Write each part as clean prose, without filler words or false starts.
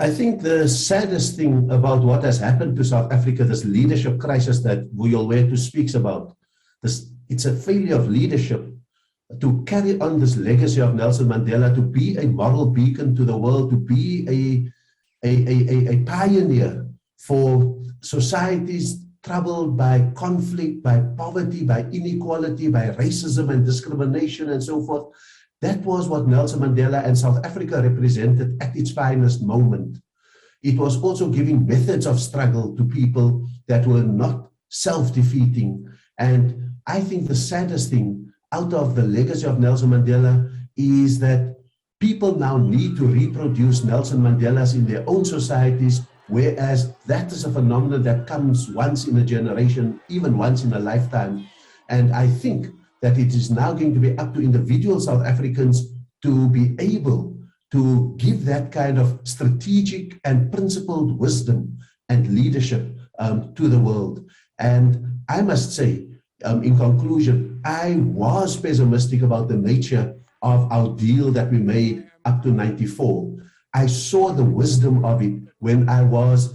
I think the saddest thing about what has happened to South Africa, this leadership crisis that Vuyolwethu speaks about, it's a failure of leadership to carry on this legacy of Nelson Mandela, to be a moral beacon to the world, to be a pioneer for societies troubled by conflict, by poverty, by inequality, by racism and discrimination and so forth. That was what Nelson Mandela and South Africa represented at its finest moment. It was also giving methods of struggle to people that were not self-defeating. And I think the saddest thing out of the legacy of Nelson Mandela is that people now need to reproduce Nelson Mandelas in their own societies, whereas that is a phenomenon that comes once in a generation, even once in a lifetime. And I think that it is now going to be up to individual South Africans to be able to give that kind of strategic and principled wisdom and leadership to the world. And I must say, in conclusion, I was pessimistic about the nature of our deal that we made up to 94. I saw the wisdom of it when I was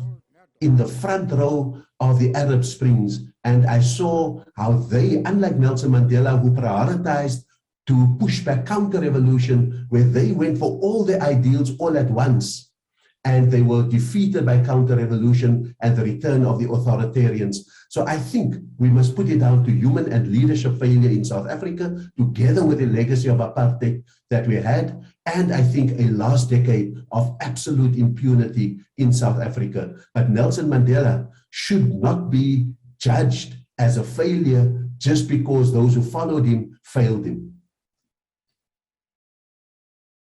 in the front row of the Arab Springs, and I saw how they, unlike Nelson Mandela, who prioritized to push back counter-revolution, where they went for all their ideals all at once, and they were defeated by counter-revolution and the return of the authoritarians. So I think we must put it down to human and leadership failure in South Africa, together with the legacy of apartheid that we had, and I think a last decade of absolute impunity in South Africa. But Nelson Mandela should not be judged as a failure just because those who followed him failed him.